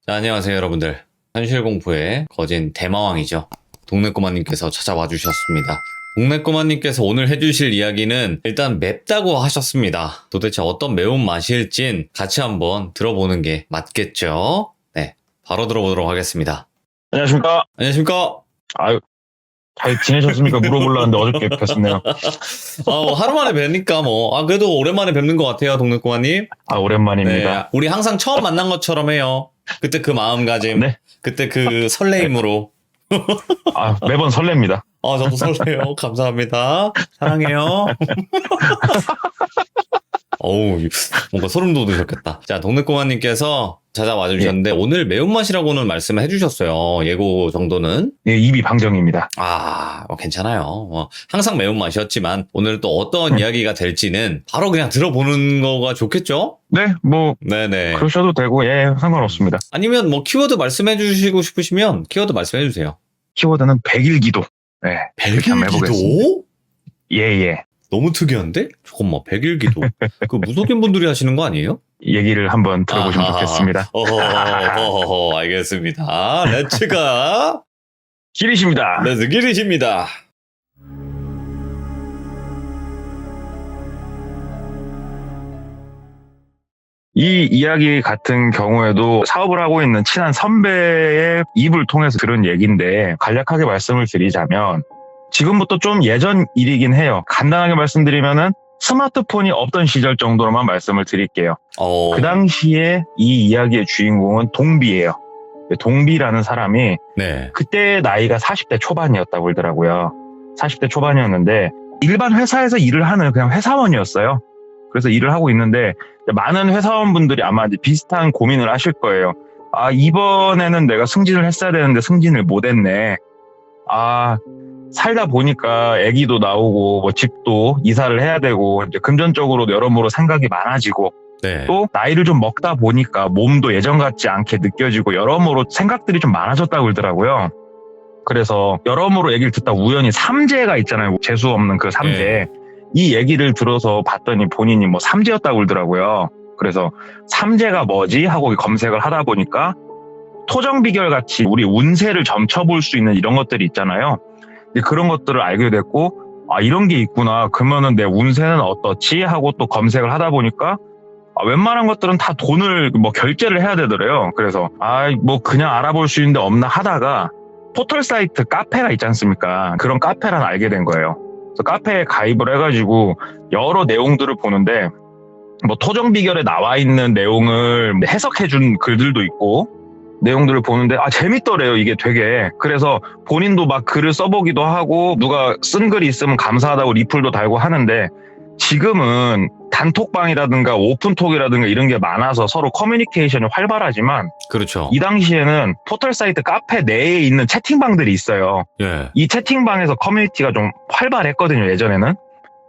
자, 안녕하세요 여러분들. 현실공포의 거진 대마왕이죠. 동네꼬마님께서 찾아와 주셨습니다. 동네꼬마님께서 오늘 해주실 이야기는 일단 맵다고 하셨습니다. 도대체 어떤 매운맛일진 같이 한번 들어보는 게 맞겠죠? 네, 바로 들어보도록 하겠습니다. 안녕하십니까. 안녕하십니까? 아유, 잘 지내셨습니까? 물어보려는데 어저께 뵙겠네요. 하루 만에 뵈니까 그래도 오랜만에 뵙는 것 같아요, 동네꼬마님. 오랜만입니다. 네, 우리 항상 처음 만난 것처럼 해요. 그때 그 마음가짐, 네. 그때 그 설레임으로. 매번 설렙니다. 저도 설레요. 감사합니다. 사랑해요. 어우, 뭔가 소름 돋으셨겠다. 자, 동네꼬마님께서 찾아와 주셨는데, 오늘 매운맛이라고는 말씀을 해주셨어요. 예고 정도는. 예, 입이 방정입니다. 괜찮아요. 항상 매운맛이었지만, 오늘 또 어떤 이야기가 될지는 바로 그냥 들어보는 거가 좋겠죠? 네, 네네. 그러셔도 되고, 상관없습니다. 아니면 키워드 말씀해 주시고 싶으시면, 키워드 말씀해 주세요. 키워드는 백일기도. 네. 백일기도? 예. 너무 특이한데? 잠깐만, 백일기도. 그 무속인 분들이 하시는 거 아니에요? 얘기를 한번 들어보시면 좋겠습니다. 알겠습니다. 렛츠가 길이십니다. 렛츠 기리십니다. 이 이야기 같은 경우에도 사업을 하고 있는 친한 선배의 입을 통해서 들은 얘기인데, 간략하게 말씀을 드리자면 지금부터 좀 예전 일이긴 해요. 간단하게 말씀드리면은 스마트폰이 없던 시절 정도로만 말씀을 드릴게요. 그 당시에 이 이야기의 주인공은 동비예요. 동비라는 사람이 그때 나이가 40대 초반이었다고 그러더라고요. 40대 초반이었는데 일반 회사에서 일을 하는 그냥 회사원이었어요. 그래서 일을 하고 있는데 많은 회사원분들이 아마 비슷한 고민을 하실 거예요. 이번에는 내가 승진을 했어야 되는데 승진을 못했네. 살다 보니까 아기도 나오고 집도 이사를 해야 되고 이제 금전적으로도 여러모로 생각이 많아지고 또 나이를 좀 먹다 보니까 몸도 예전 같지 않게 느껴지고 여러모로 생각들이 좀 많아졌다고 그러더라고요. 그래서 여러모로 얘기를 듣다 우연히 삼재가 있잖아요. 재수 없는 그 삼재. 이 얘기를 들어서 봤더니 본인이 삼재였다고 그러더라고요. 그래서 삼재가 뭐지? 하고 검색을 하다 보니까 토정비결 같이 우리 운세를 점쳐볼 수 있는 이런 것들이 있잖아요. 그런 것들을 알게 됐고, 이런 게 있구나. 그러면은 내 운세는 어떻지? 하고 또 검색을 하다 보니까, 웬만한 것들은 다 돈을 결제를 해야 되더래요. 그래서, 그냥 알아볼 수 있는데 없나 하다가, 포털 사이트 카페가 있지 않습니까? 그런 카페를 알게 된 거예요. 그래서 카페에 가입을 해가지고, 여러 내용들을 보는데, 토정비결에 나와 있는 내용을 해석해준 글들도 있고, 내용들을 보는데 재밌더래요. 이게 되게. 그래서 본인도 막 글을 써보기도 하고 누가 쓴 글이 있으면 감사하다고 리플도 달고 하는데, 지금은 단톡방이라든가 오픈톡이라든가 이런 게 많아서 서로 커뮤니케이션이 활발하지만, 그렇죠. 이 당시에는 포털 사이트 카페 내에 있는 채팅방들이 있어요. 이 채팅방에서 커뮤니티가 좀 활발했거든요, 예전에는.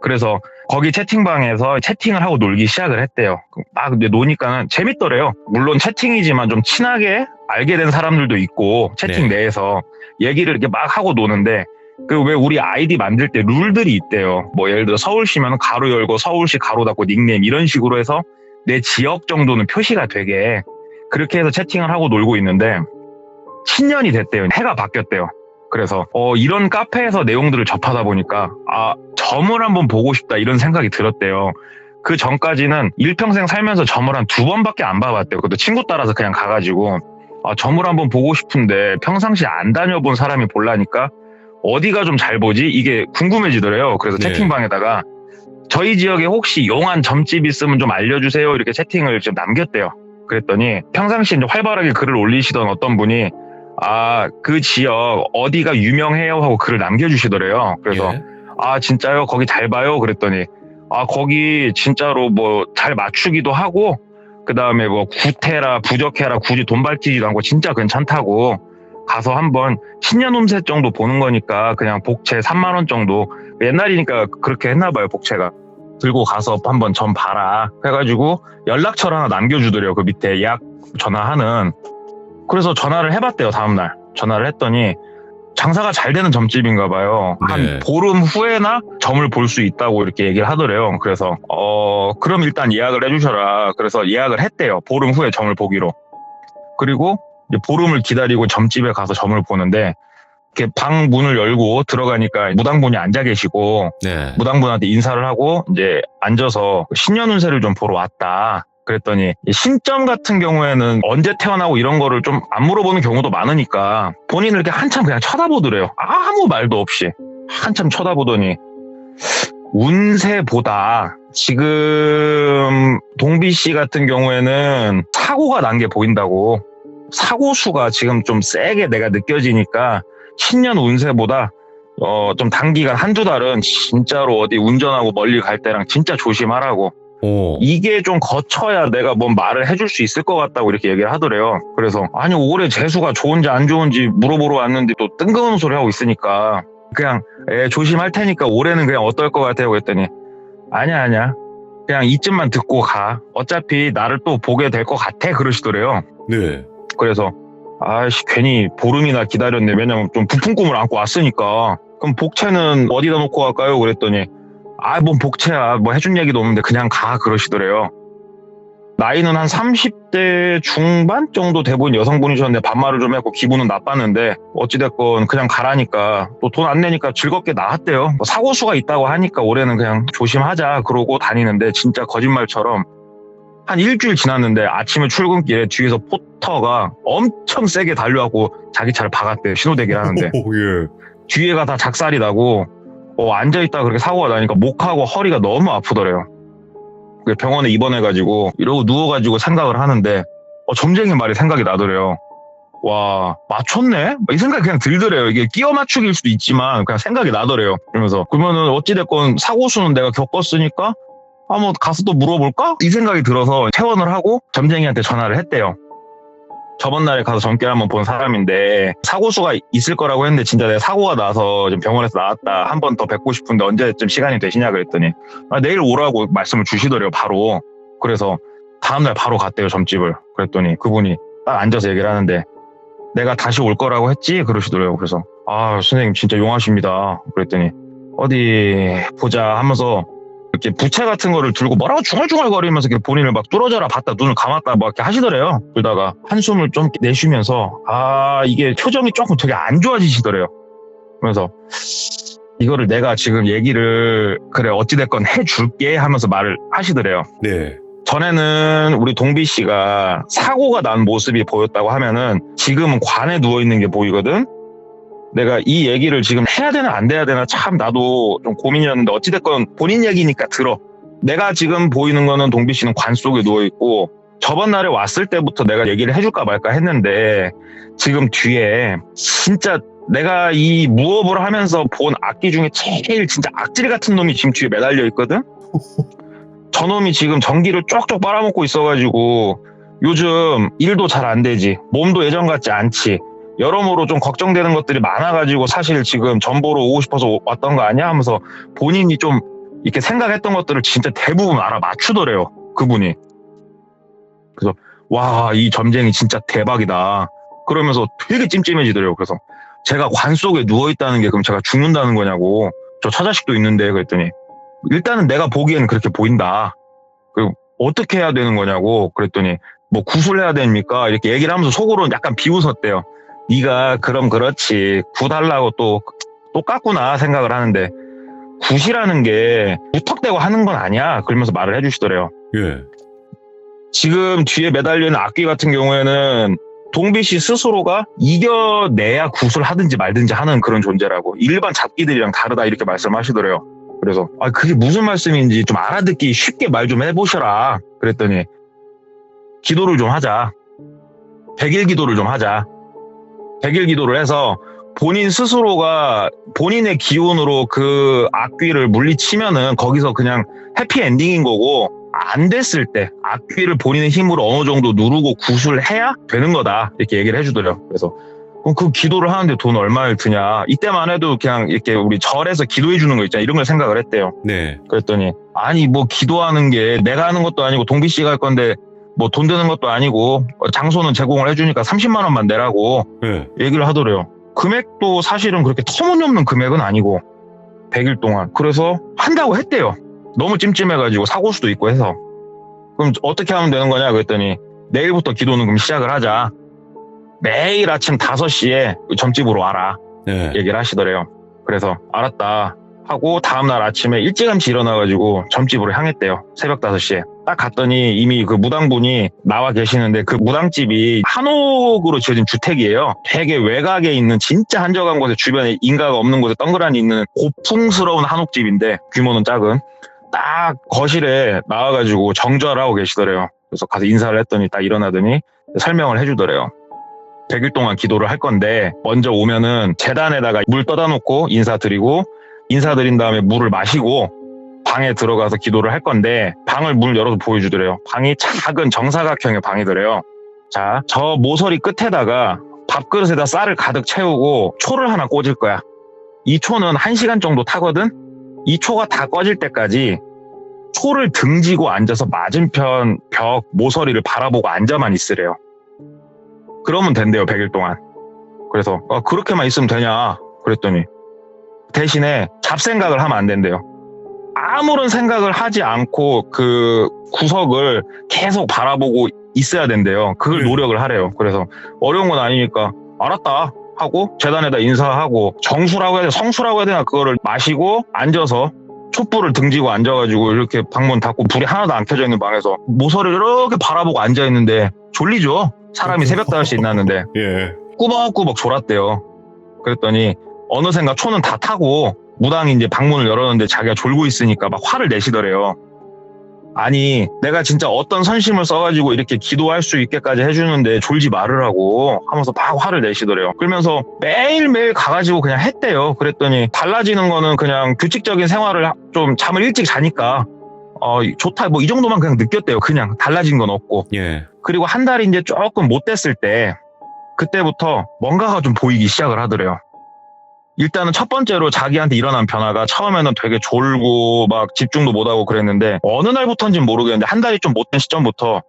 그래서 거기 채팅방에서 채팅을 하고 놀기 시작을 했대요. 근데 노니까는 재밌더래요. 물론 채팅이지만 좀 친하게 알게 된 사람들도 있고, 채팅 내에서 얘기를 이렇게 막 하고 노는데, 왜 우리 아이디 만들 때 룰들이 있대요. 예를 들어 서울시면 가로 열고 서울시 가로 닫고 닉네임 이런 식으로 해서 내 지역 정도는 표시가 되게, 그렇게 해서 채팅을 하고 놀고 있는데 10년이 됐대요. 해가 바뀌었대요. 그래서 이런 카페에서 내용들을 접하다 보니까 점을 한번 보고 싶다 이런 생각이 들었대요. 그 전까지는 일평생 살면서 점을 한 2번밖에 안 봐봤대요. 그것도 친구 따라서 그냥 가가지고 점을 한번 보고 싶은데 평상시에 안 다녀본 사람이 보려니까 어디가 좀 잘 보지? 이게 궁금해지더래요. 그래서 채팅방에다가 저희 지역에 혹시 용한 점집 있으면 좀 알려주세요 이렇게 채팅을 좀 남겼대요. 그랬더니 평상시에 이제 활발하게 글을 올리시던 어떤 분이 그 지역 어디가 유명해요 하고 글을 남겨주시더래요. 그래서 진짜요? 거기 잘 봐요? 그랬더니 거기 진짜로 잘 맞추기도 하고, 그 다음에 구태라 부적해라 굳이 돈 밝히지도 않고 진짜 괜찮다고, 가서 한번 신년 운세 정도 보는 거니까 그냥 복채 3만 원 정도, 옛날이니까 그렇게 했나 봐요. 복채가 들고 가서 한번 점 봐라 해가지고 연락처를 하나 남겨주더래요. 그 밑에 예약 전화하는. 그래서 전화를 해봤대요. 다음날 전화를 했더니 장사가 잘 되는 점집인가 봐요. 한 보름 후에나 점을 볼 수 있다고 이렇게 얘기를 하더래요. 그래서 그럼 일단 예약을 해주셔라. 그래서 예약을 했대요. 보름 후에 점을 보기로. 그리고 이제 보름을 기다리고 점집에 가서 점을 보는데 이렇게 방 문을 열고 들어가니까 무당분이 앉아 계시고 네. 무당분한테 인사를 하고 이제 앉아서 신년 운세를 좀 보러 왔다. 그랬더니 신점 같은 경우에는 언제 태어나고 이런 거를 좀 안 물어보는 경우도 많으니까 본인을 이렇게 한참 그냥 쳐다보더래요. 아무 말도 없이 한참 쳐다보더니 운세보다 지금 동비 씨 같은 경우에는 사고가 난 게 보인다고. 사고 수가 지금 좀 세게 내가 느껴지니까 신년 운세보다 좀 단기간 한두 달은 진짜로 어디 운전하고 멀리 갈 때랑 진짜 조심하라고. 오. 이게 좀 거쳐야 내가 뭔 말을 해줄 수 있을 것 같다고 이렇게 얘기를 하더래요. 그래서 아니 올해 재수가 좋은지 안 좋은지 물어보러 왔는데 또 뜬금없는 소리 하고 있으니까 그냥 조심할 테니까 올해는 그냥 어떨 것 같아요 그랬더니 아니야 그냥 이쯤만 듣고 가. 어차피 나를 또 보게 될 것 같아 그러시더래요. 네. 그래서 아이씨 괜히 보름이나 기다렸네. 왜냐면 좀 부푼 꿈을 안고 왔으니까. 그럼 복채는 어디다 놓고 갈까요? 그랬더니 뭔 복채야. 뭐 해준 얘기도 없는데 그냥 가 그러시더래요. 나이는 한 30대 중반 정도 돼 보인 여성분이셨는데 반말을 좀 했고 기분은 나빴는데 어찌됐건 그냥 가라니까 또 돈 안 내니까 즐겁게 나왔대요. 사고수가 있다고 하니까 올해는 그냥 조심하자 그러고 다니는데 진짜 거짓말처럼 한 일주일 지났는데 아침에 출근길에 뒤에서 포터가 엄청 세게 달려갖고 자기 차를 박았대요. 신호대기를 하는데. 예. 뒤에가 다 작살이 나고 앉아있다가 그렇게 사고가 나니까 목하고 허리가 너무 아프더래요. 병원에 입원해가지고 이러고 누워가지고 생각을 하는데 점쟁이 말이 생각이 나더래요. 와 맞췄네? 이 생각이 그냥 들더래요. 이게 끼워 맞추기일 수도 있지만 그냥 생각이 나더래요. 그러면서 그러면은 어찌됐건 사고수는 내가 겪었으니까 한번 가서 또 물어볼까? 이 생각이 들어서 퇴원을 하고 점쟁이한테 전화를 했대요. 저번 날에 가서 점괘를 한번 본 사람인데 사고수가 있을 거라고 했는데 진짜 내가 사고가 나서 좀 병원에서 나왔다. 한 번 더 뵙고 싶은데 언제쯤 시간이 되시냐 그랬더니 내일 오라고 말씀을 주시더래요. 바로. 그래서 다음날 바로 갔대요. 점집을. 그랬더니 그분이 딱 앉아서 얘기를 하는데 내가 다시 올 거라고 했지? 그러시더래요. 그래서 선생님 진짜 용하십니다. 그랬더니 어디 보자 하면서 이렇게 부채 같은 거를 들고 뭐라고 중얼중얼거리면서 이렇게 본인을 막 뚫어져라 봤다 눈을 감았다 막 이렇게 하시더래요. 그러다가 한숨을 좀 내쉬면서 이게 표정이 조금 되게 안 좋아지시더래요. 그러면서 이거를 내가 지금 얘기를 그래 어찌됐건 해줄게 하면서 말을 하시더래요. 네. 전에는 우리 동비 씨가 사고가 난 모습이 보였다고 하면은 지금은 관에 누워있는 게 보이거든. 내가 이 얘기를 지금 해야 되나 안 해야 되나 참 나도 좀 고민이었는데 어찌됐건 본인 얘기니까 들어. 내가 지금 보이는 거는 동비 씨는 관 속에 누워있고 저번 날에 왔을 때부터 내가 얘기를 해줄까 말까 했는데 지금 뒤에 진짜 내가 이 무업을 하면서 본 악기 중에 제일 진짜 악질 같은 놈이 지금 뒤에 매달려 있거든. 저놈이 지금 전기를 쪽쪽 빨아먹고 있어가지고 요즘 일도 잘 안 되지. 몸도 예전 같지 않지. 여러모로 좀 걱정되는 것들이 많아가지고 사실 지금 전 보러 오고 싶어서 왔던 거 아니야? 하면서 본인이 좀 이렇게 생각했던 것들을 진짜 대부분 알아맞추더래요. 그분이. 그래서 와, 이 점쟁이 진짜 대박이다. 그러면서 되게 찜찜해지더래요. 그래서 제가 관 속에 누워있다는 게 그럼 제가 죽는다는 거냐고. 저 처자식도 있는데 그랬더니 일단은 내가 보기에는 그렇게 보인다. 그리고 어떻게 해야 되는 거냐고 그랬더니 뭐 구술해야 됩니까? 이렇게 얘기를 하면서 속으로는 약간 비웃었대요. 네가 그럼 그렇지 굿하려고 또 똑같구나 생각을 하는데 굿이라는 게 무턱대고 하는 건 아니야. 그러면서 말을 해주시더래요. 예. 지금 뒤에 매달려 있는 악기 같은 경우에는 동비 씨 스스로가 이겨내야 굿을 하든지 말든지 하는 그런 존재라고. 일반 잡기들이랑 다르다 이렇게 말씀하시더래요. 그래서 그게 무슨 말씀인지 좀 알아듣기 쉽게 말 좀 해보셔라. 그랬더니 기도를 좀 하자. 백일기도를 좀 하자. 백일기도를 해서 본인 스스로가 본인의 기운으로 그 악귀를 물리치면은 거기서 그냥 해피엔딩인 거고 안 됐을 때 악귀를 본인의 힘으로 어느 정도 누르고 굿을 해야 되는 거다 이렇게 얘기를 해주더래요. 그래서 그럼 그 기도를 하는데 돈 얼마를 드냐. 이때만 해도 그냥 이렇게 우리 절에서 기도해 주는 거 있잖아. 이런 걸 생각을 했대요. 네. 그랬더니 아니 뭐 기도하는 게 내가 하는 것도 아니고 동비 씨가 할 건데 뭐 돈 드는 것도 아니고 장소는 제공을 해주니까 30만 원만 내라고 네. 얘기를 하더래요. 금액도 사실은 그렇게 터무니없는 금액은 아니고 100일 동안. 그래서 한다고 했대요. 너무 찜찜해가지고 사고수도 있고 해서. 그럼 어떻게 하면 되는 거냐 그랬더니 내일부터 기도는 그럼 시작을 하자. 매일 아침 5시에 점집으로 와라. 네. 얘기를 하시더래요. 그래서 알았다 하고 다음날 아침에 일찌감치 일어나가지고 점집으로 향했대요. 새벽 5시에. 딱 갔더니 이미 그 무당분이 나와 계시는데 그 무당집이 한옥으로 지어진 주택이에요. 되게 외곽에 있는 진짜 한적한 곳에 주변에 인가가 없는 곳에 덩그러니 있는 고풍스러운 한옥집인데 규모는 작은 딱 거실에 나와가지고 정좌를 하고 계시더래요. 그래서 가서 인사를 했더니 딱 일어나더니 설명을 해주더래요. 100일 동안 기도를 할 건데 먼저 오면은 제단에다가 물 떠다 놓고 인사드리고 인사드린 다음에 물을 마시고 방에 들어가서 기도를 할 건데 방을 문을 열어서 보여주더래요. 방이 작은 정사각형의 방이더래요. 자, 저 모서리 끝에다가 밥그릇에다 쌀을 가득 채우고 초를 하나 꽂을 거야. 이 초는 1시간 정도 타거든? 이 초가 다 꺼질 때까지 초를 등지고 앉아서 맞은편 벽 모서리를 바라보고 앉아만 있으래요. 그러면 된대요, 100일 동안. 그래서 그렇게만 있으면 되냐 그랬더니 대신에 잡생각을 하면 안 된대요. 아무런 생각을 하지 않고 그 구석을 계속 바라보고 있어야 된대요. 그걸 노력을 하래요. 그래서 어려운 건 아니니까 알았다 하고 재단에다 인사하고 정수라고 해야 되나 성수라고 해야 되나 그거를 마시고 앉아서 촛불을 등지고 앉아가지고 이렇게 방문 닫고 불이 하나도 안 켜져 있는 방에서 모서리를 이렇게 바라보고 앉아있는데 졸리죠? 사람이 새벽 5시에 일어났는데 예. 꾸벅꾸벅 졸았대요. 그랬더니 어느샌가 초는 다 타고 무당이 이제 방문을 열었는데 자기가 졸고 있으니까 막 화를 내시더래요. 아니 내가 진짜 어떤 선심을 써가지고 이렇게 기도할 수 있게까지 해주는데 졸지 말으라고 하면서 막 화를 내시더래요. 그러면서 매일매일 가가지고 그냥 했대요. 그랬더니 달라지는 거는 그냥 규칙적인 생활을 좀 잠을 일찍 자니까 좋다 뭐 이 정도만 그냥 느꼈대요. 그냥 달라진 건 없고. 예. 그리고 한 달이 이제 조금 못 됐을 때 그때부터 뭔가가 좀 보이기 시작을 하더래요. 일단은 첫 번째로 자기한테 일어난 변화가 처음에는 되게 졸고 막 집중도 못하고 그랬는데 어느 날부터인지는 모르겠는데 한 달이 좀 못 된 시점부터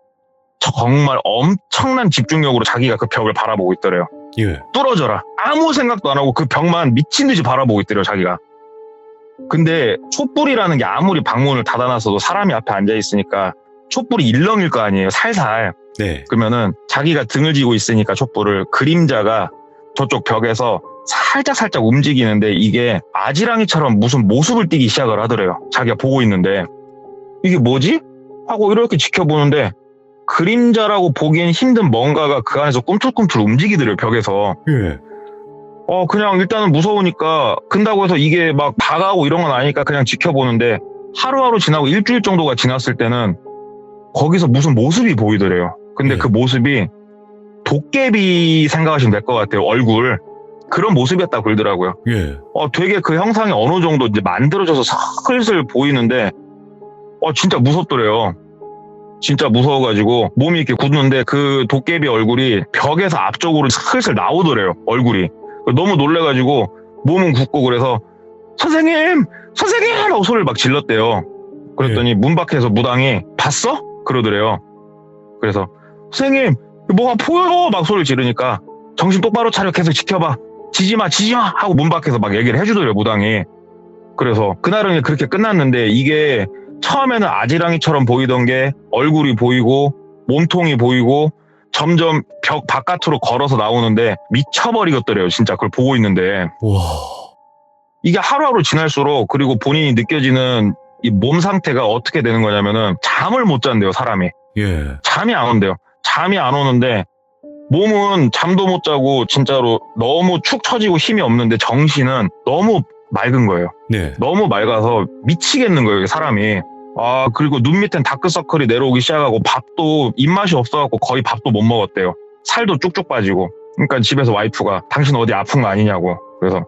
정말 엄청난 집중력으로 자기가 그 벽을 바라보고 있더래요. 예. 뚫어져라. 아무 생각도 안 하고 그 벽만 미친 듯이 바라보고 있더래요, 자기가. 근데 촛불이라는 게 아무리 방문을 닫아놨어도 사람이 앞에 앉아있으니까 촛불이 일렁일 거 아니에요, 살살. 네. 그러면은 자기가 등을 지고 있으니까 촛불을 그림자가 저쪽 벽에서 살짝 움직이는데 이게 아지랑이처럼 무슨 모습을 띠기 시작을 하더래요. 자기가 보고 있는데 이게 뭐지? 하고 이렇게 지켜보는데 그림자라고 보기엔 힘든 뭔가가 그 안에서 꿈틀꿈틀 움직이더래요, 벽에서. 예. 그냥 일단은 무서우니까 근다고 해서 이게 막 다가오고 이런 건 아니니까 그냥 지켜보는데 하루하루 지나고 일주일 정도가 지났을 때는 거기서 무슨 모습이 보이더래요. 근데 그 모습이 도깨비 생각하시면 될 것 같아요. 얼굴. 그런 모습이었다고 그러더라고요. 예. 되게 그 형상이 어느 정도 이제 만들어져서 슬슬 보이는데, 진짜 무섭더래요. 진짜 무서워가지고 몸이 이렇게 굳는데 그 도깨비 얼굴이 벽에서 앞쪽으로 슬슬 나오더래요. 얼굴이. 너무 놀래가지고 몸은 굳고 그래서 선생님! 하고 소리를 막 질렀대요. 그랬더니 문 밖에서 무당이 봤어? 그러더래요. 그래서 선생님! 뭐가 보여! 막 소리를 지르니까 정신 똑바로 차려 계속 지켜봐. 지지마 하고 문 밖에서 막 얘기를 해주더래요, 무당이. 그래서 그날은 그렇게 끝났는데 이게 처음에는 아지랑이처럼 보이던 게 얼굴이 보이고 몸통이 보이고 점점 벽 바깥으로 걸어서 나오는데 미쳐버리겠더래요, 진짜 그걸 보고 있는데. 와. 이게 하루하루 지날수록 그리고 본인이 느껴지는 이 몸 상태가 어떻게 되는 거냐면은 잠을 못 잔대요, 사람이. 예. 잠이 안 온대요. 잠이 안 오는데 몸은 잠도 못 자고 진짜로 너무 축 처지고 힘이 없는데 정신은 너무 맑은 거예요. 네. 너무 맑아서 미치겠는 거예요, 사람이. 그리고 눈 밑엔 다크서클이 내려오기 시작하고 밥도 입맛이 없어갖고 거의 밥도 못 먹었대요. 살도 쭉쭉 빠지고. 그러니까 집에서 와이프가 당신 어디 아픈 거 아니냐고. 그래서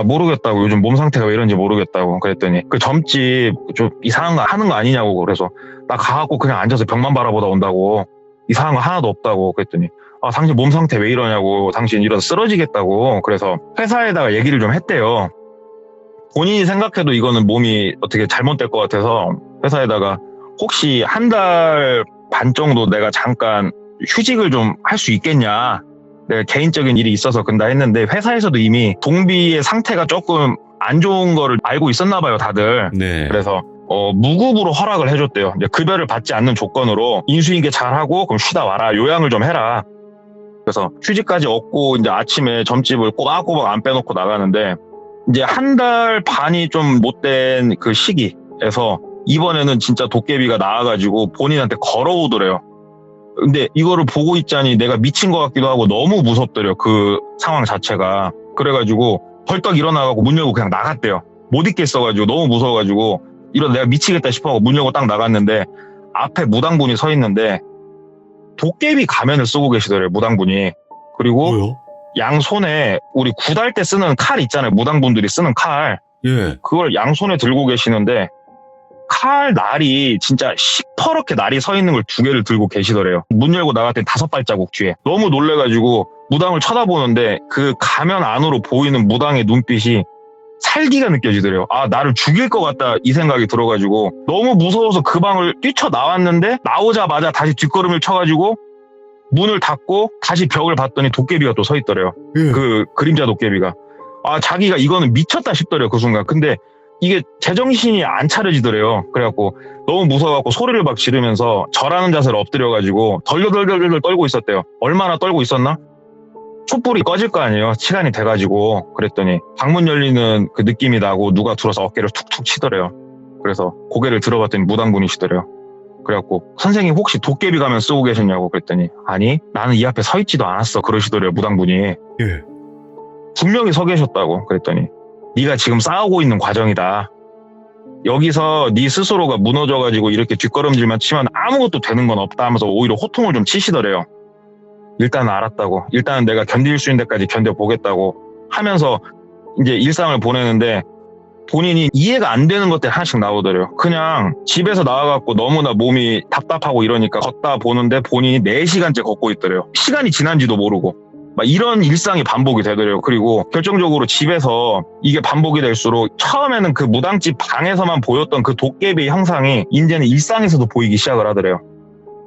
모르겠다고. 요즘 몸 상태가 왜 이런지 모르겠다고. 그랬더니 그 점집 좀 이상한 거 하는 거 아니냐고. 그래서 나 가갖고 그냥 앉아서 벽만 바라보다 온다고. 이상한 거 하나도 없다고. 그랬더니 당신 몸 상태 왜 이러냐고. 당신 이러다 쓰러지겠다고. 그래서 회사에다가 얘기를 좀 했대요. 본인이 생각해도 이거는 몸이 어떻게 잘못될 것 같아서 회사에다가 혹시 한 달 반 정도 내가 잠깐 휴직을 좀 할 수 있겠냐. 내가 개인적인 일이 있어서 근다 했는데 회사에서도 이미 동비의 상태가 조금 안 좋은 거를 알고 있었나 봐요, 다들. 네. 그래서 무급으로 허락을 해줬대요. 이제 급여를 받지 않는 조건으로 인수인계 잘하고 그럼 쉬다 와라. 요양을 좀 해라. 그래서 휴지까지 얻고 이제 아침에 점집을 꼬박꼬박 안 빼놓고 나가는데 이제 한 달 반이 좀 못된 그 시기에서 이번에는 진짜 도깨비가 나와가지고 본인한테 걸어오더래요. 근데 이거를 보고 있자니 내가 미친 것 같기도 하고 너무 무섭더래요. 그 상황 자체가. 그래가지고 벌떡 일어나가고 문 열고 그냥 나갔대요. 못 있겠어가지고 너무 무서워가지고 이러다 내가 미치겠다 싶어서 문 열고 딱 나갔는데 앞에 무당분이 서 있는데 도깨비 가면을 쓰고 계시더래요. 무당분이. 그리고 뭐요? 양손에 우리 굿할 때 쓰는 칼 있잖아요. 무당분들이 쓰는 칼. 예. 그걸 양손에 들고 계시는데 칼 날이 진짜 시퍼렇게 날이 서 있는 걸 2개를 들고 계시더래요. 문 열고 나갔더니 5발자국 뒤에. 너무 놀래가지고 무당을 쳐다보는데 그 가면 안으로 보이는 무당의 눈빛이 살기가 느껴지더래요. 아, 나를 죽일 것 같다 이 생각이 들어가지고 너무 무서워서 그 방을 뛰쳐나왔는데 나오자마자 다시 뒷걸음을 쳐가지고 문을 닫고 다시 벽을 봤더니 도깨비가 또 서 있더래요. 예. 그 그림자 도깨비가. 아, 자기가 이거는 미쳤다 싶더래요. 그 순간. 근데 이게 제정신이 안 차려지더래요. 그래갖고 너무 무서워갖고 소리를 막 지르면서 절하는 자세로 엎드려가지고 덜덜덜덜 떨고 있었대요. 얼마나 떨고 있었나? 촛불이 꺼질 거 아니에요. 시간이 돼가지고. 그랬더니 방문 열리는 그 느낌이 나고 누가 들어서 어깨를 툭툭 치더래요. 그래서 고개를 들어봤더니 무당분이시더래요. 그래갖고 선생님 혹시 도깨비 가면 쓰고 계셨냐고 그랬더니 아니 나는 이 앞에 서 있지도 않았어 그러시더래요. 무당분이. 예. 분명히 서 계셨다고. 그랬더니 네가 지금 싸우고 있는 과정이다. 여기서 네 스스로가 무너져가지고 이렇게 뒷걸음질만 치면 아무것도 되는 건 없다 하면서 오히려 호통을 좀 치시더래요. 일단은 알았다고. 일단은 내가 견딜 수 있는 데까지 견뎌보겠다고 하면서 이제 일상을 보내는데 본인이 이해가 안 되는 것들이 하나씩 나오더래요. 그냥 집에서 나와갖고 너무나 몸이 답답하고 이러니까 걷다 보는데 본인이 4시간째 걷고 있더래요. 시간이 지난지도 모르고. 막 이런 일상이 반복이 되더래요. 그리고 결정적으로 집에서 이게 반복이 될수록 처음에는 그 무당집 방에서만 보였던 그 도깨비 형상이 이제는 일상에서도 보이기 시작을 하더래요.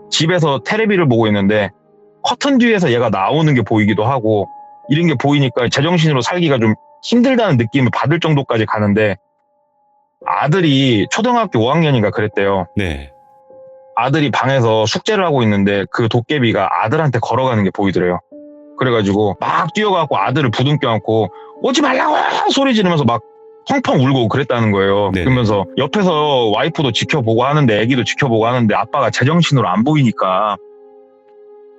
집에서 테레비를 보고 있는데 커튼 뒤에서 얘가 나오는 게 보이기도 하고 이런 게 보이니까 제정신으로 살기가 좀 힘들다는 느낌을 받을 정도까지 가는데 아들이 초등학교 5학년인가 그랬대요. 네. 아들이 방에서 숙제를 하고 있는데 그 도깨비가 아들한테 걸어가는 게 보이더래요. 그래가지고 막 뛰어가고 아들을 부둥켜 안고 오지 말라고 소리 지르면서 막 펑펑 울고 그랬다는 거예요. 네네. 그러면서 옆에서 와이프도 지켜보고 하는데 애기도 지켜보고 하는데 아빠가 제정신으로 안 보이니까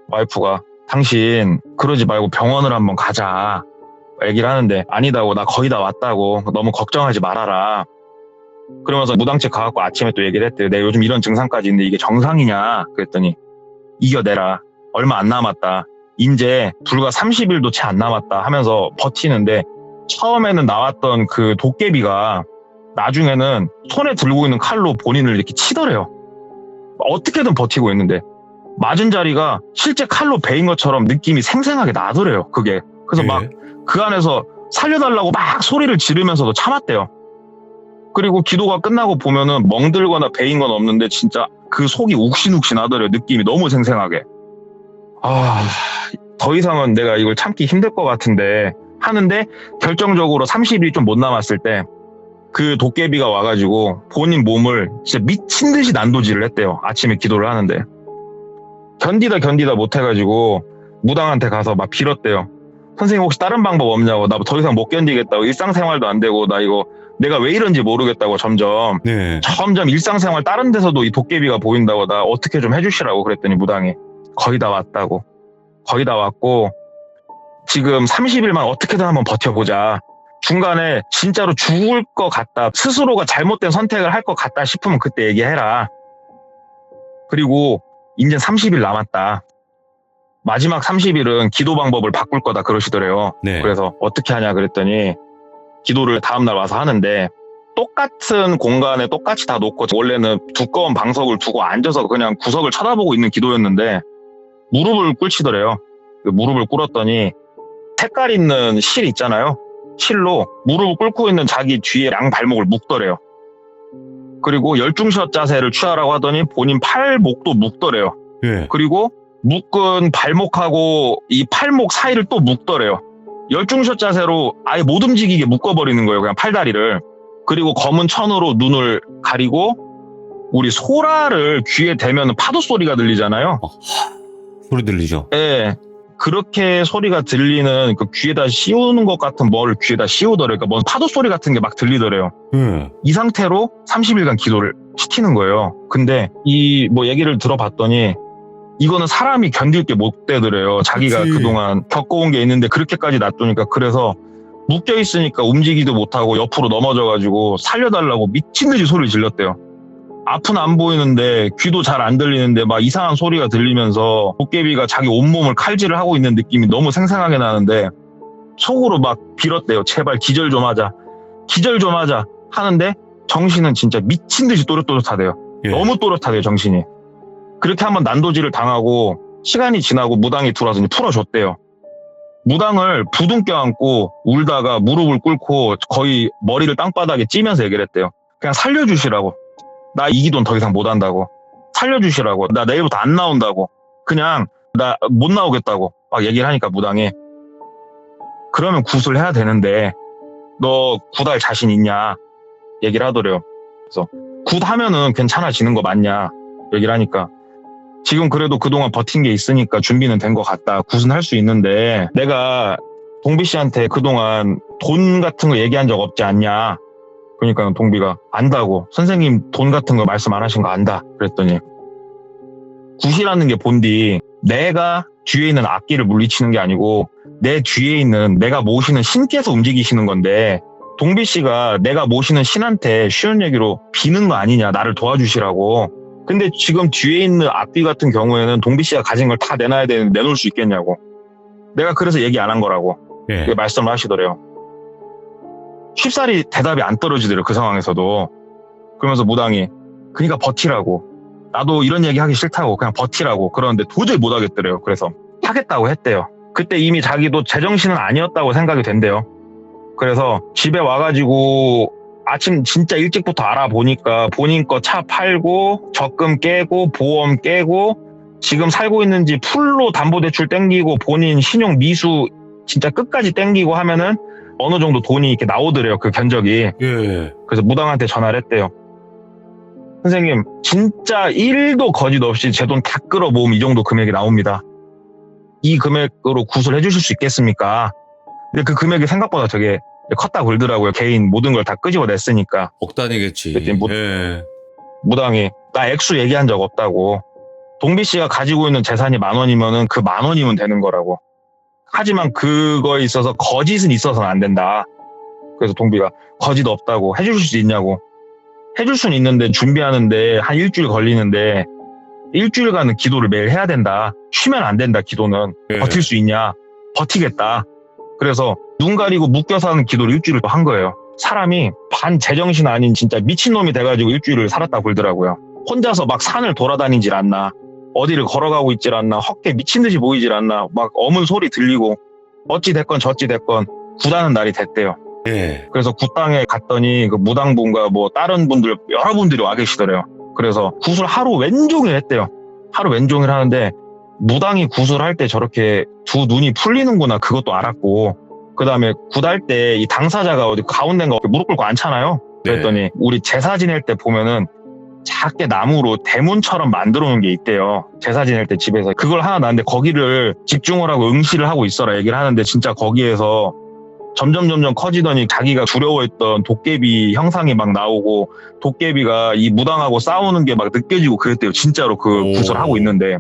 와이프가 당신 그러지 말고 병원을 한번 가자 얘기를 하는데 아니다고 나 거의 다 왔다고 너무 걱정하지 말아라. 그러면서 무당집 가갖고 아침에 또 얘기를 했대요. 내가 요즘 이런 증상까지 있는데 이게 정상이냐 그랬더니 이겨내라. 얼마 안 남았다. 이제 불과 30일도 채 안 남았다 하면서 버티는데 처음에는 나왔던 그 도깨비가 나중에는 손에 들고 있는 칼로 본인을 이렇게 치더래요. 어떻게든 버티고 있는데 맞은 자리가 실제 칼로 베인 것처럼 느낌이 생생하게 나더래요. 그게. 그래서 막 그 안에서 살려달라고 막 소리를 지르면서도 참았대요. 그리고 기도가 끝나고 보면은 멍들거나 베인 건 없는데 진짜 그 속이 욱신욱신하더래요. 느낌이 너무 생생하게. 더 이상은 내가 이걸 참기 힘들 것 같은데 하는데 결정적으로 30일이 좀 못 남았을 때 그 도깨비가 와가지고 본인 몸을 진짜 미친 듯이 난도질을 했대요. 아침에 기도를 하는데. 견디다 못해가지고 무당한테 가서 막 빌었대요. 선생님 혹시 다른 방법 없냐고. 나 더 이상 못 견디겠다고. 일상생활도 안 되고 나 이거 내가 왜 이런지 모르겠다고 점점 일상생활 다른 데서도 이 도깨비가 보인다고 나 어떻게 좀 해주시라고 그랬더니 무당이 거의 다 왔다고. 거의 다 왔고 지금 30일만 어떻게든 한번 버텨보자. 중간에 진짜로 죽을 것 같다. 스스로가 잘못된 선택을 할 것 같다 싶으면 그때 얘기해라. 그리고 이제 30일 남았다. 마지막 30일은 기도 방법을 바꿀 거다 그러시더래요. 네. 그래서 어떻게 하냐 그랬더니 기도를 다음날 와서 하는데 똑같은 공간에 똑같이 다 놓고 원래는 두꺼운 방석을 두고 앉아서 그냥 구석을 쳐다보고 있는 기도였는데 무릎을 꿇치더래요. 그 무릎을 꿇었더니 색깔 있는 실 있잖아요. 실로 무릎을 꿇고 있는 자기 뒤에 양 발목을 묶더래요. 그리고 열중샷 자세를 취하라고 하더니 본인 팔목도 묶더래요. 예. 그리고 묶은 발목하고 이 팔목 사이를 또 묶더래요. 열중샷 자세로 아예 못 움직이게 묶어버리는 거예요. 그냥 팔다리를. 그리고 검은 천으로 눈을 가리고 우리 소라를 귀에 대면 파도 소리가 들리잖아요. 소리 들리죠? 네. 그렇게 소리가 들리는 그 귀에다 씌우는 것 같은 뭘 귀에다 씌우더래요. 그러니까 뭐 파도 소리 같은 게 막 들리더래요. 이 상태로 30일간 기도를 시키는 거예요. 근데 이 뭐 얘기를 들어봤더니 이거는 사람이 견딜 게 못 되더래요. 자기가 그동안 겪어온 게 있는데 그렇게까지 놔두니까. 그래서 묶여 있으니까 움직이도 못하고 옆으로 넘어져가지고 살려달라고 미친 듯이 소리를 질렀대요. 앞은 안 보이는데 귀도 잘 안 들리는데 막 이상한 소리가 들리면서 도깨비가 자기 온몸을 칼질을 하고 있는 느낌이 너무 생생하게 나는데 속으로 막 빌었대요. 제발 기절 좀 하자. 기절 좀 하자 하는데 정신은 진짜 미친 듯이 또렷또렷하대요. 너무 또렷하대요, 정신이. 그렇게 한번 난도질을 당하고 시간이 지나고 무당이 들어와서 이제 풀어줬대요. 무당을 부둥켜 안고 울다가 무릎을 꿇고 거의 머리를 땅바닥에 찌면서 얘기를 했대요. 그냥 살려주시라고. 나 이 기도는 더 이상 못 한다고. 살려주시라고. 나 내일부터 안 나온다고. 그냥 나 못 나오겠다고 막 얘기를 하니까 무당이 그러면 굿을 해야 되는데 너 굿할 자신 있냐 얘기를 하더래요. 그래서 굿하면은 괜찮아지는 거 맞냐 얘기를 하니까 지금 그래도 그동안 버틴 게 있으니까 준비는 된 것 같다. 굿은 할 수 있는데 내가 동비 씨한테 그동안 돈 같은 거 얘기한 적 없지 않냐. 그러니까 동비가 안다고. 선생님 돈 같은 거 말씀 안 하신 거 안다. 그랬더니 굿이라는 게 본디 내가 뒤에 있는 악기를 물리치는 게 아니고 내 뒤에 있는 내가 모시는 신께서 움직이시는 건데 동비 씨가 내가 모시는 신한테 쉬운 얘기로 비는 거 아니냐. 나를 도와주시라고. 근데 지금 뒤에 있는 악기 같은 경우에는 동비 씨가 가진 걸 다 내놔야 되는데 내놓을 수 있겠냐고. 내가 그래서 얘기 안 한 거라고. 말씀을 하시더래요. 쉽사리 대답이 안 떨어지더래요. 그 상황에서도. 그러면서 무당이 그러니까 버티라고. 나도 이런 얘기 하기 싫다고 그냥 버티라고. 그러는데 도저히 못 하겠더래요. 그래서 하겠다고 했대요. 그때 이미 자기도 제정신은 아니었다고 생각이 된대요. 그래서 집에 와가지고 아침 진짜 일찍부터 알아보니까 본인 거 차 팔고 적금 깨고 보험 깨고 지금 살고 있는 집 풀로 담보대출 땡기고 본인 신용 미수 진짜 끝까지 땡기고 하면은 어느 정도 돈이 이렇게 나오더래요. 그 견적이. 그래서 무당한테 전화를 했대요. 선생님 진짜 1도 거짓 없이 제 돈 다 끌어 모으면 이 정도 금액이 나옵니다. 이 금액으로 굿을 해주실 수 있겠습니까? 근데 그 금액이 생각보다 되게 컸다 굴더라고요. 개인 모든 걸 다 끄집어냈으니까. 억 단위겠지. 무당이 나 액수 얘기한 적 없다고. 동비 씨가 가지고 있는 재산이 10,000원이면은 그 10,000원이면 되는 거라고. 하지만 그거에 있어서 거짓은 있어서는 안 된다. 그래서 동비가 거짓 없다고. 해줄 수 있냐고. 해줄 수는 있는데 준비하는데 한 일주일 걸리는데 일주일간은 기도를 매일 해야 된다. 쉬면 안 된다. 기도는. 버틸 수 있냐. 버티겠다. 그래서 눈 가리고 묶여서 하는 기도를 일주일을 한 거예요. 사람이 반 제정신 아닌 진짜 미친놈이 돼가지고 일주일을 살았다 굴더라고요. 혼자서 막 산을 돌아다니질 않나. 어디를 걸어가고 있질 않나. 헛개 미친 듯이 보이질 않나. 막 어문 소리 들리고 어찌 됐건 저찌 됐건 굿하는 날이 됐대요. 그래서 굿당에 갔더니 그 무당분과 뭐 다른 분들 여러분들이 와 계시더래요. 그래서 굿을 하루 왼종일 했대요. 하루 왼종일 하는데 무당이 굿을 할 때 저렇게 두 눈이 풀리는구나 그것도 알았고 그 다음에 굿할 때 이 당사자가 어디 가운데인가 무릎 꿇고 앉잖아요. 그랬더니 우리 제사 지낼 때 보면은 작게 나무로 대문처럼 만들어 놓은 게 있대요. 제사 지낼 때 집에서 그걸 하나 놨는데 거기를 집중을 하고 응시를 하고 있어라 얘기를 하는데 진짜 거기에서 점점 커지더니 자기가 두려워했던 도깨비 형상이 막 나오고 도깨비가 이 무당하고 싸우는 게 막 느껴지고 그랬대요. 진짜로 그 굿을 하고 있는데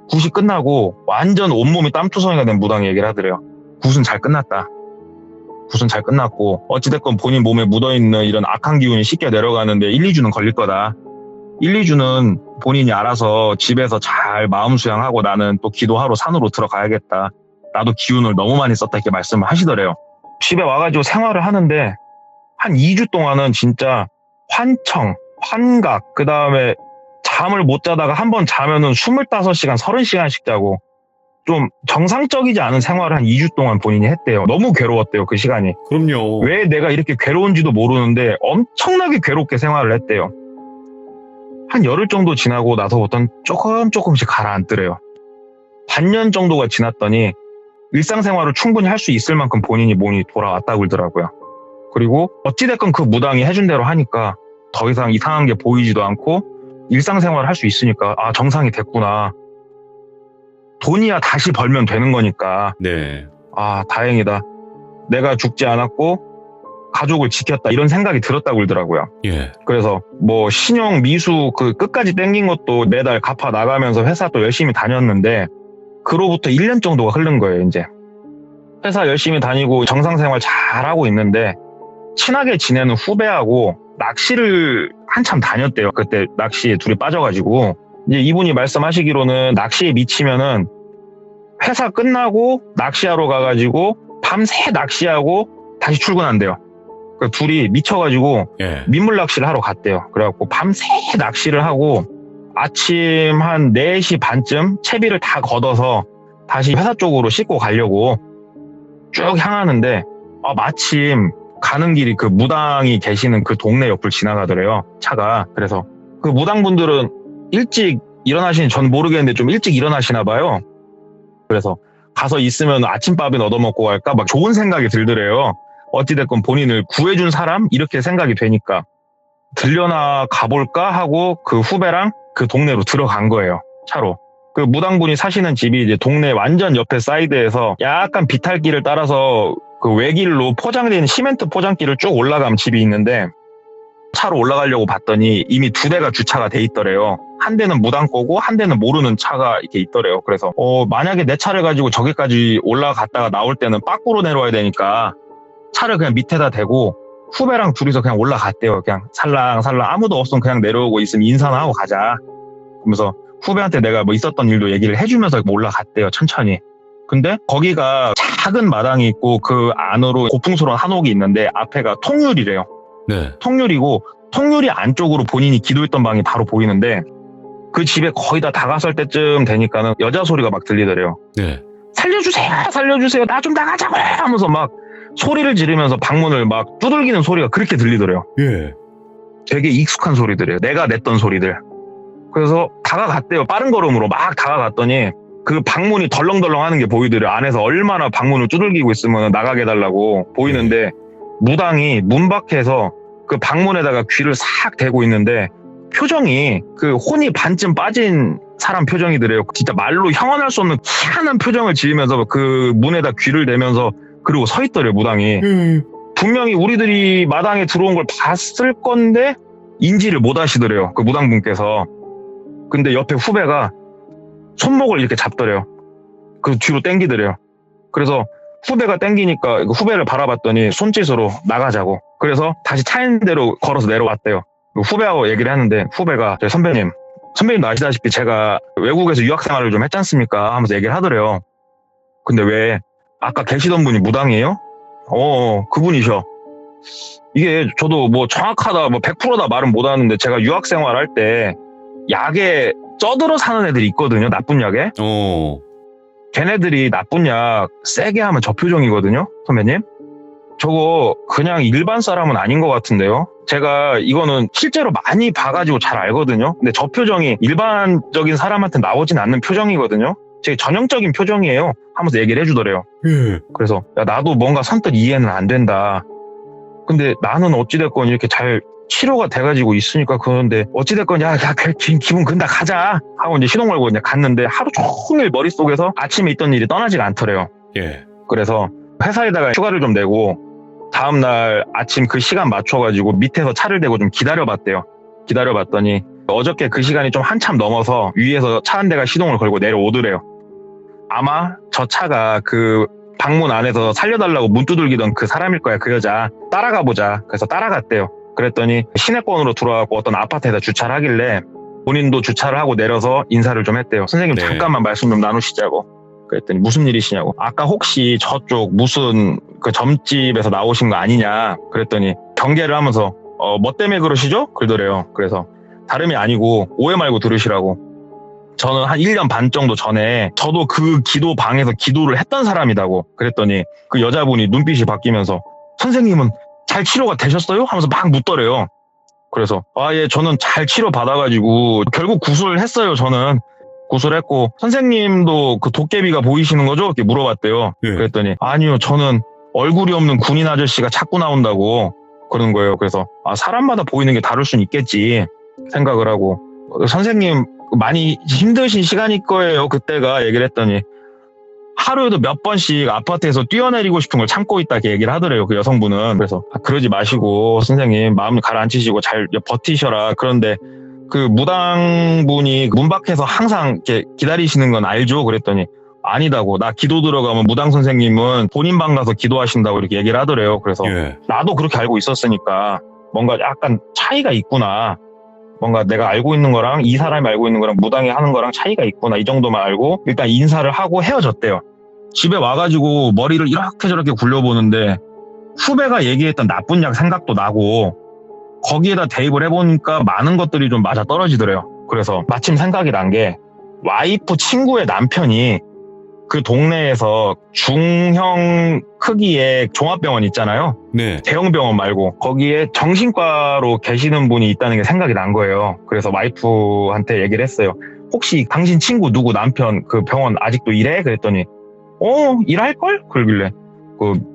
굿이 끝나고 완전 온몸이 땀투성이가 된 무당이 얘기를 하더래요. 굿은 잘 끝났다. 굿은 잘 끝났고 어찌됐건 본인 몸에 묻어있는 이런 악한 기운이 쉽게 내려가는데 1, 2주는 걸릴 거다. 1, 2주는 본인이 알아서 집에서 잘 마음 수양하고 나는 또 기도하러 산으로 들어가야겠다. 나도 기운을 너무 많이 썼다 이렇게 말씀을 하시더래요. 집에 와가지고 생활을 하는데 한 2주 동안은 진짜 환청, 환각, 그 다음에 잠을 못 자다가 한 번 자면은 25시간, 30시간씩 자고 좀 정상적이지 않은 생활을 한 2주 동안 본인이 했대요. 너무 괴로웠대요, 그 시간이. 그럼요. 왜 내가 이렇게 괴로운지도 모르는데 엄청나게 괴롭게 생활을 했대요. 한 열흘 정도 지나고 나서부터는 조금씩 가라앉더래요. 반년 정도가 지났더니 일상생활을 충분히 할 수 있을 만큼 본인이 몸이 돌아왔다고 그러더라고요. 그리고 어찌됐건 그 무당이 해준 대로 하니까 더 이상 이상한 게 보이지도 않고 일상생활을 할 수 있으니까 아 정상이 됐구나. 돈이야 다시 벌면 되는 거니까. 네. 아, 다행이다. 내가 죽지 않았고 가족을 지켰다. 이런 생각이 들었다고 그러더라고요. 예. 그래서 뭐 신용 미수 그 끝까지 땡긴 것도 매달 갚아 나가면서 회사 또 열심히 다녔는데 그로부터 1년 정도가 흐른 거예요, 이제. 회사 열심히 다니고 정상생활 잘하고 있는데 친하게 지내는 후배하고 낚시를 한참 다녔대요. 그때 낚시에 둘이 빠져가지고 이제 이분이 말씀하시기로는 낚시에 미치면은 회사 끝나고 낚시하러 가가지고 밤새 낚시하고 다시 출근한대요. 그 둘이 미쳐가지고 예. 민물 낚시를 하러 갔대요. 그래갖고 밤새 낚시를 하고 아침 한 4시 반쯤 채비를 다 걷어서 다시 회사 쪽으로 싣고 가려고 쭉 향하는데 마침 가는 길이 그 무당이 계시는 그 동네 옆을 지나가더래요, 차가. 그래서 그 무당분들은 일찍 일어나시는지 전 모르겠는데 좀 일찍 일어나시나 봐요. 그래서 가서 있으면 아침밥이나 얻어먹고 갈까 막 좋은 생각이 들더래요. 어찌됐건 본인을 구해준 사람? 이렇게 생각이 되니까 들려나 가볼까 하고 그 후배랑 그 동네로 들어간 거예요, 차로. 그 무당분이 사시는 집이 이제 동네 완전 옆에 사이드에서 약간 비탈길을 따라서 그 외길로 포장된 시멘트 포장길을 쭉 올라가면 집이 있는데 차로 올라가려고 봤더니 이미 2대가 주차가 돼 있더래요. 한 대는 무당 거고 한 대는 모르는 차가 이렇게 있더래요. 그래서 만약에 내 차를 가지고 저기까지 올라갔다가 나올 때는 빠꾸로 내려와야 되니까 차를 그냥 밑에다 대고 후배랑 둘이서 그냥 올라갔대요. 그냥 살랑살랑 아무도 없으면 그냥 내려오고 있으면 인사나 하고 가자. 그러면서 후배한테 내가 뭐 있었던 일도 얘기를 해주면서 올라갔대요, 천천히. 근데 거기가 작은 마당이 있고 그 안으로 고풍스러운 한옥이 있는데 앞에가 통유리래요. 네. 통유리고 통유리 안쪽으로 본인이 기도했던 방이 바로 보이는데 그 집에 거의 다 다가설 때쯤 되니까는 여자 소리가 막 들리더래요. 네. 살려주세요, 살려주세요, 나 좀 나가자고 하면서 막 소리를 지르면서 방문을 막 두들기는 소리가 그렇게 들리더래요. 예. 되게 익숙한 소리들이에요. 내가 냈던 소리들. 그래서 다가갔대요. 빠른 걸음으로 막 다가갔더니 그 방문이 덜렁덜렁 하는 게 보이더래요. 안에서 얼마나 방문을 두들기고 있으면 나가게 해달라고 보이는데 무당이 문 밖에서 그 방문에다가 귀를 싹 대고 있는데 표정이 그 혼이 반쯤 빠진 사람 표정이더래요. 진짜 말로 형언할 수 없는 희한한 표정을 지으면서 그 문에다 귀를 대면서 그리고 서 있더래요, 무당이. 분명히 우리들이 마당에 들어온 걸 봤을 건데 인지를 못 하시더래요, 그 무당분께서. 근데 옆에 후배가 손목을 이렇게 잡더래요. 그 뒤로 당기더래요. 그래서 후배가 당기니까 후배를 바라봤더니 손짓으로 나가자고. 그래서 다시 차인 대로 걸어서 내려왔대요. 후배하고 얘기를 하는데 후배가 선배님도 아시다시피 제가 외국에서 유학생활을 좀 했지 않습니까 하면서 얘기를 하더래요. 근데 왜 아까 계시던 분이 무당이에요? 그분이셔. 이게 저도 뭐 정확하다 뭐 100%다 말은 못 하는데 제가 유학생활 할 때 약에 쪄들어 사는 애들이 있거든요. 나쁜 약에. 걔네들이 나쁜 약 세게 하면 저 표정이거든요, 선배님. 저거 그냥 일반 사람은 아닌 것 같은데요. 제가 이거는 실제로 많이 봐가지고 잘 알거든요. 근데 저 표정이 일반적인 사람한테 나오진 않는 표정이거든요. 되게 전형적인 표정이에요 하면서 얘기를 해주더래요. 그래서 야, 나도 뭔가 선뜻 이해는 안 된다. 근데 나는 어찌됐건 이렇게 잘 치료가 돼가지고 있으니까 그런데 어찌됐건 야 기분 근다 가자 하고 이제 시동 걸고 이제 갔는데 하루 종일 머릿속에서 아침에 있던 일이 떠나지가 않더래요. 예. 그래서 회사에다가 휴가를 좀 내고 다음날 아침 그 시간 맞춰가지고 밑에서 차를 대고 좀 기다려봤대요. 기다려봤더니 어저께 그 시간이 좀 한참 넘어서 위에서 차 한 대가 시동을 걸고 내려오더래요. 아마 저 차가 그 방문 안에서 살려달라고 문 두들기던 그 사람일 거야, 그 여자. 따라가 보자. 그래서 따라갔대요. 그랬더니 시내권으로 들어와서 어떤 아파트에다 주차를 하길래 본인도 주차를 하고 내려서 인사를 좀 했대요. 선생님 네. 잠깐만 말씀 좀 나누시자고. 그랬더니 무슨 일이시냐고. 아까 혹시 저쪽 무슨 그 점집에서 나오신 거 아니냐. 그랬더니 경계를 하면서 뭐 때문에 그러시죠? 그러더래요. 그래서 다름이 아니고 오해 말고 들으시라고. 저는 한 1년 반 정도 전에 저도 그 기도 방에서 기도를 했던 사람이라고. 그랬더니 그 여자분이 눈빛이 바뀌면서 선생님은 잘 치료가 되셨어요? 하면서 막 묻더래요. 그래서 예, 저는 잘 치료 받아가지고 결국 구술을 했어요. 저는 구술했고 선생님도 그 도깨비가 보이시는 거죠? 이렇게 물어봤대요. 예. 그랬더니 아니요, 저는 얼굴이 없는 군인 아저씨가 자꾸 나온다고 그러는 거예요. 그래서 사람마다 보이는 게 다를 수는 있겠지 생각을 하고 선생님 많이 힘드신 시간일 거예요. 그때가 얘기를 했더니 하루에도 몇 번씩 아파트에서 뛰어내리고 싶은 걸 참고 있다 이렇게 얘기를 하더래요. 그 여성분은. 그래서 그러지 마시고 선생님 마음 가라앉히시고 잘 버티셔라. 그런데 그 무당분이 문 밖에서 항상 이렇게 기다리시는 건 알죠? 그랬더니 아니다고. 나 기도 들어가면 무당 선생님은 본인 방 가서 기도하신다고 이렇게 얘기를 하더래요. 그래서 나도 그렇게 알고 있었으니까 뭔가 약간 차이가 있구나. 뭔가 내가 알고 있는 거랑 이 사람이 알고 있는 거랑 무당이 하는 거랑 차이가 있구나. 이 정도만 알고 일단 인사를 하고 헤어졌대요. 집에 와가지고 머리를 이렇게 저렇게 굴려보는데 후배가 얘기했던 나쁜 약 생각도 나고 거기에다 대입을 해보니까 많은 것들이 좀 맞아 떨어지더래요. 그래서 마침 생각이 난 게 와이프 친구의 남편이 그 동네에서 중형 크기의 종합병원 있잖아요. 네. 대형 병원 말고 거기에 정신과로 계시는 분이 있다는 게 생각이 난 거예요. 그래서 와이프한테 얘기를 했어요. 혹시 당신 친구 누구 남편 그 병원 아직도 일해? 그랬더니 일할걸? 그러길래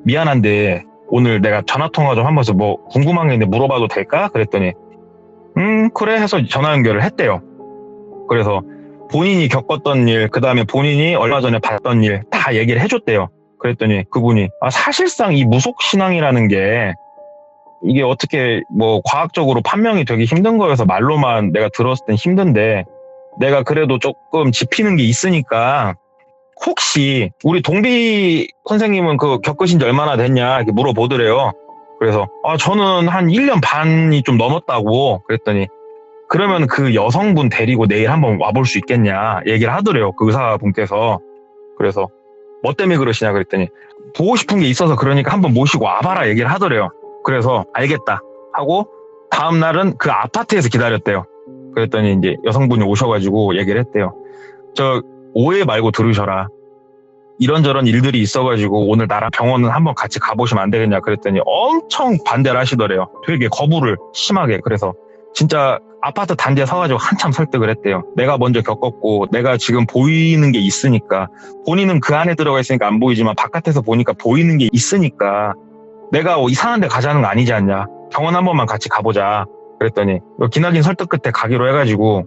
미안한데 오늘 내가 전화통화 좀 하면서 뭐 궁금한 게 있는데 물어봐도 될까? 그랬더니 그래 해서 전화 연결을 했대요. 그래서 본인이 겪었던 일, 그 다음에 본인이 얼마 전에 봤던 일 다 얘기를 해줬대요. 그랬더니 그분이 사실상 이 무속신앙이라는 게 이게 어떻게 뭐 과학적으로 판명이 되기 힘든 거여서 말로만 내가 들었을 땐 힘든데 내가 그래도 조금 짚히는 게 있으니까 혹시 우리 동비 선생님은 그 겪으신 지 얼마나 됐냐 이렇게 물어보더래요. 그래서 저는 한 1년 반이 좀 넘었다고. 그랬더니 그러면 그 여성분 데리고 내일 한번 와볼 수 있겠냐 얘기를 하더래요. 그 의사분께서. 그래서 뭐 때문에 그러시냐 그랬더니 보고 싶은 게 있어서 그러니까 한번 모시고 와봐라 얘기를 하더래요. 그래서 알겠다 하고 다음 날은 그 아파트에서 기다렸대요. 그랬더니 이제 여성분이 오셔가지고 얘기를 했대요. 저 오해 말고 들으셔라. 이런저런 일들이 있어가지고 오늘 나랑 병원은 한번 같이 가보시면 안 되겠냐 그랬더니 엄청 반대를 하시더래요. 되게 거부를 심하게. 그래서 진짜 아파트 단지에 서가지고 한참 설득을 했대요. 내가 먼저 겪었고 내가 지금 보이는 게 있으니까 본인은 그 안에 들어가 있으니까 안 보이지만 바깥에서 보니까 보이는 게 있으니까 내가 이상한 데 가자는 거 아니지 않냐. 병원 한 번만 같이 가보자. 그랬더니 기나긴 설득 끝에 가기로 해가지고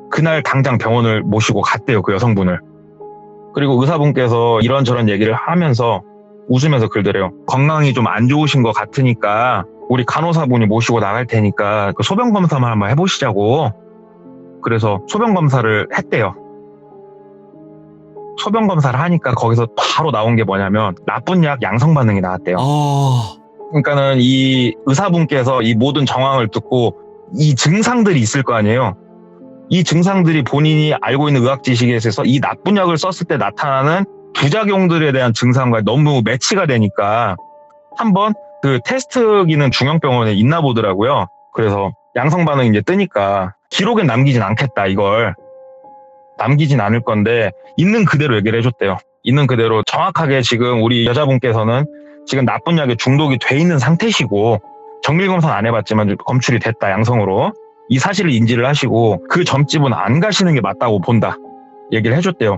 그날 당장 병원을 모시고 갔대요. 그 여성분을. 그리고 의사분께서 이런저런 얘기를 하면서 웃으면서 그러더래요. 건강이 좀 안 좋으신 것 같으니까 우리 간호사분이 모시고 나갈 테니까 그 소변검사만 한번 해보시자고. 그래서 소변검사를 했대요. 소변검사를 하니까 거기서 바로 나온 게 뭐냐면 나쁜 약 양성 반응이 나왔대요. 그러니까는 이 의사분께서 이 모든 정황을 듣고 이 증상들이 있을 거 아니에요. 이 증상들이 본인이 알고 있는 의학 지식에 있어서 이 나쁜 약을 썼을 때 나타나는 부작용들에 대한 증상과 너무 매치가 되니까 한번 그 테스트 기능 중형병원에 있나 보더라고요. 그래서 양성 반응이 이제 뜨니까 기록엔 남기진 않겠다. 이걸 남기진 않을 건데 있는 그대로 얘기를 해줬대요. 있는 그대로 정확하게 지금 우리 여자분께서는 지금 나쁜 약에 중독이 돼 있는 상태시고 정밀검사는 안 해봤지만 검출이 됐다. 양성으로. 이 사실을 인지를 하시고 그 점집은 안 가시는 게 맞다고 본다. 얘기를 해줬대요.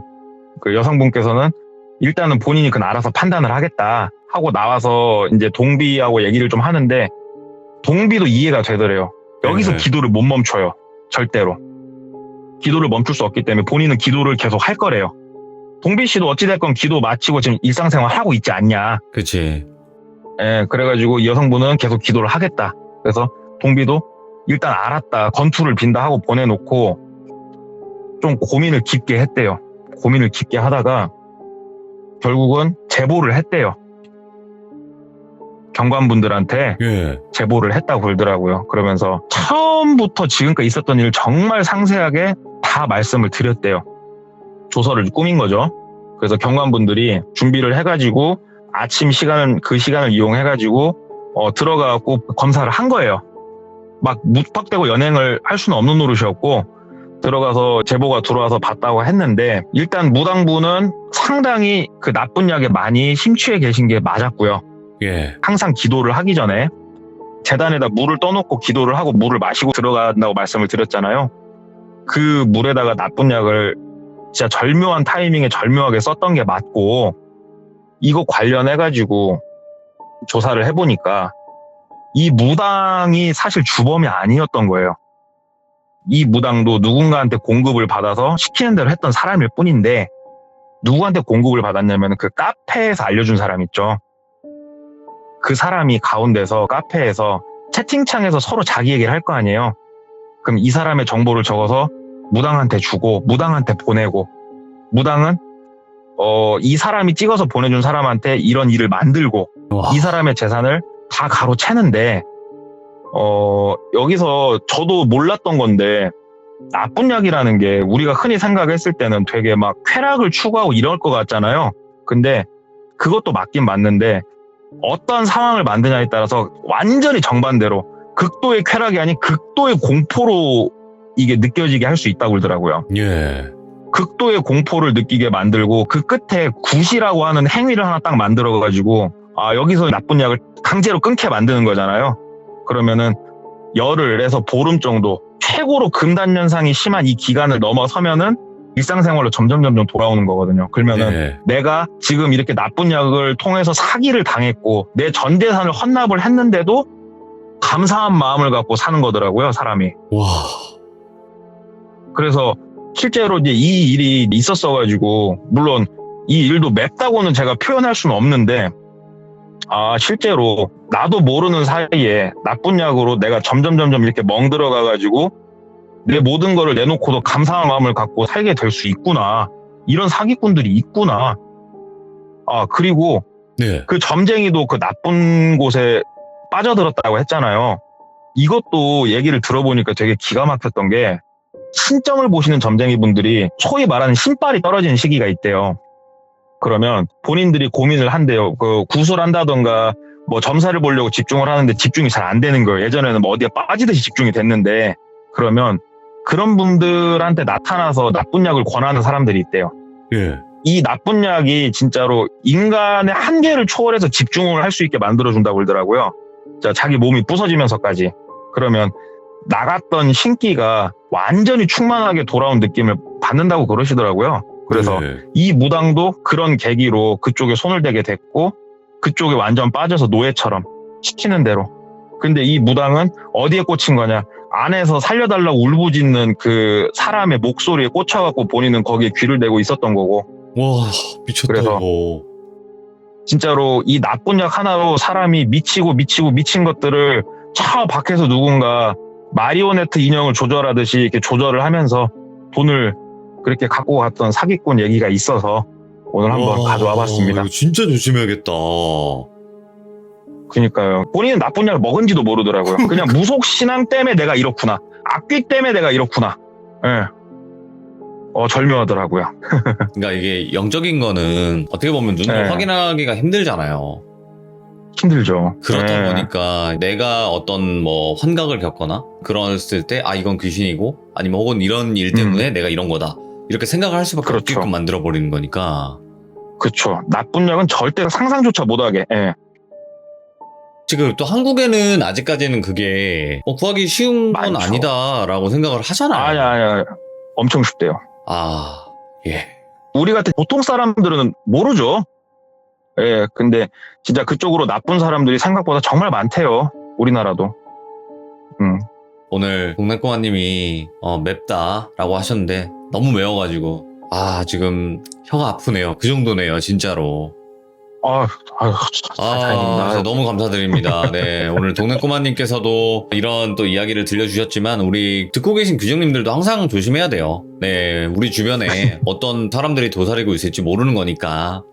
그 여성분께서는 일단은 본인이 그건 알아서 판단을 하겠다 하고 나와서 이제 동비하고 얘기를 좀 하는데 동비도 이해가 되더래요. 여기서 기도를 못 멈춰요. 절대로. 기도를 멈출 수 없기 때문에 본인은 기도를 계속 할 거래요. 동비 씨도 어찌됐건 기도 마치고 지금 일상생활 하고 있지 않냐. 그치. 예, 그래가지고 이 여성분은 계속 기도를 하겠다. 그래서 동비도 일단 알았다. 건투를 빈다 하고 보내놓고 좀 고민을 깊게 했대요. 고민을 깊게 하다가 결국은 제보를 했대요. 경관분들한테 제보를 했다고 그러더라고요. 그러면서 처음부터 지금까지 있었던 일을 정말 상세하게 다 말씀을 드렸대요. 조서를 꾸민 거죠. 그래서 경관분들이 준비를 해가지고 아침 시간은 그 시간을 이용해가지고 들어가고 검사를 한 거예요. 막 묵박대고 연행을 할 수는 없는 노릇이었고 들어가서 제보가 들어와서 봤다고 했는데 일단 무당분은 상당히 그 나쁜 약에 많이 심취해 계신 게 맞았고요. 항상 기도를 하기 전에 재단에다 물을 떠놓고 기도를 하고 물을 마시고 들어간다고 말씀을 드렸잖아요. 그 물에다가 나쁜 약을 진짜 절묘한 타이밍에 절묘하게 썼던 게 맞고 이거 관련해가지고 조사를 해보니까 이 무당이 사실 주범이 아니었던 거예요. 이 무당도 누군가한테 공급을 받아서 시키는 대로 했던 사람일 뿐인데, 누구한테 공급을 받았냐면 그 카페에서 알려준 사람 있죠. 그 사람이 가운데서 카페에서 채팅창에서 서로 자기 얘기를 할 거 아니에요. 그럼 이 사람의 정보를 적어서 무당한테 주고 무당한테 보내고, 무당은 이 사람이 찍어서 보내준 사람한테 이런 일을 만들고, 와. 이 사람의 재산을 다 가로채는데, 여기서 저도 몰랐던 건데, 나쁜 약이라는 게 우리가 흔히 생각했을 때는 되게 막 쾌락을 추구하고 이럴 것 같잖아요. 근데 그것도 맞긴 맞는데, 어떤 상황을 만드냐에 따라서 완전히 정반대로 극도의 쾌락이 아닌 극도의 공포로 이게 느껴지게 할 수 있다고 그러더라고요. 예. 극도의 공포를 느끼게 만들고, 그 끝에 굿이라고 하는 행위를 하나 딱 만들어가지고, 여기서 나쁜 약을 강제로 끊게 만드는 거잖아요. 그러면은 열흘 에서 보름 정도 최고로 금단현상이 심한 이 기간을 넘어서면은 일상생활로 점점 돌아오는 거거든요. 그러면은 예. 내가 지금 이렇게 나쁜 약을 통해서 사기를 당했고 내 전 재산을 헌납을 했는데도 감사한 마음을 갖고 사는 거더라고요, 사람이. 와. 그래서 실제로 이제 이 일이 있었어가지고, 물론 이 일도 맵다고는 제가 표현할 수는 없는데, 실제로 나도 모르는 사이에 나쁜 약으로 내가 점점 이렇게 멍들어가가지고 내 모든 거를 내놓고도 감사한 마음을 갖고 살게 될 수 있구나. 이런 사기꾼들이 있구나. 그리고 네. 그 점쟁이도 그 나쁜 곳에 빠져들었다고 했잖아요. 이것도 얘기를 들어보니까 되게 기가 막혔던 게, 신점을 보시는 점쟁이분들이 소위 말하는 신발이 떨어지는 시기가 있대요. 그러면 본인들이 고민을 한대요. 그 구술한다던가 뭐 점사를 보려고 집중을 하는데 집중이 잘 안 되는 거예요. 예전에는 뭐 어디에 빠지듯이 집중이 됐는데, 그러면 그런 분들한테 나타나서 나쁜 약을 권하는 사람들이 있대요. 예. 이 나쁜 약이 진짜로 인간의 한계를 초월해서 집중을 할 수 있게 만들어준다고 그러더라고요. 자기 몸이 부서지면서까지. 그러면 나갔던 신기가 완전히 충만하게 돌아온 느낌을 받는다고 그러시더라고요. 그래서 네. 이 무당도 그런 계기로 그쪽에 손을 대게 됐고, 그쪽에 완전 빠져서 노예처럼 시키는 대로. 근데 이 무당은 어디에 꽂힌 거냐? 안에서 살려달라고 울부짖는 그 사람의 목소리에 꽂혀갖고 본인은 거기에 귀를 대고 있었던 거고. 와, 미쳤다. 그래서 이거. 진짜로 이 나쁜 약 하나로 사람이 미친 것들을 저 밖에서 누군가 마리오네트 인형을 조절하듯이 이렇게 조절을 하면서 돈을 그렇게 갖고 갔던 사기꾼 얘기가 있어서 오늘 한번 가져와 봤습니다. 이거 진짜 조심해야겠다. 그러니까요. 본인은 나쁜 약을 먹은지도 모르더라고요. 그냥 무속 신앙 때문에 내가 이렇구나. 악귀 때문에 내가 이렇구나. 예. 절묘하더라고요. 그러니까 이게 영적인 거는 어떻게 보면 눈으로 네. 확인하기가 힘들잖아요. 힘들죠. 그렇다 예. 보니까 내가 어떤 뭐 환각을 겪거나 그랬을 때 이건 귀신이고, 아니면 혹은 이런 일 때문에 내가 이런 거다, 이렇게 생각을 할 수밖에 그렇죠. 없게끔 만들어버리는 거니까. 그렇죠. 나쁜 약은 절대 상상조차 못하게. 예. 지금 또 한국에는 아직까지는 그게 구하기 쉬운 건 많죠. 아니다라고 생각을 하잖아요. 아니야. 엄청 쉽대요. 예. 우리 같은 보통 사람들은 모르죠. 예, 근데 진짜 그쪽으로 나쁜 사람들이 생각보다 정말 많대요. 우리나라도. 오늘 동네꼬마님이 맵다라고 하셨는데 너무 매워가지고 지금 혀가 아프네요. 그 정도네요, 진짜로. 다행입니다. 진짜 너무 감사드립니다. 네, 오늘 동네꼬마님께서도 이런 또 이야기를 들려주셨지만, 우리 듣고 계신 규정님들도 항상 조심해야 돼요. 네, 우리 주변에 어떤 사람들이 도사리고 있을지 모르는 거니까.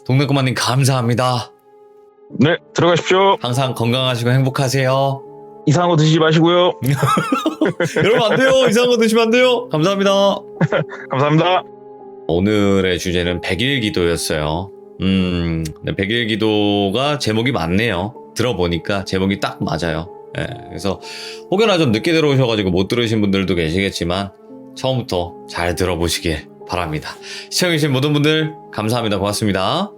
동네꼬마님 감사합니다. 네, 들어가십시오. 항상 건강하시고 행복하세요. 이상한 거 드시지 마시고요. 여러분 안 돼요. 이상한 거 드시면 안 돼요. 감사합니다. 감사합니다. 오늘의 주제는 백일기도였어요. 네, 백일기도가 제목이 맞네요. 들어보니까 제목이 딱 맞아요. 네, 그래서 혹여나 좀 늦게 들어오셔가지고 못 들으신 분들도 계시겠지만 처음부터 잘 들어보시길 바랍니다. 시청해주신 모든 분들 감사합니다. 고맙습니다.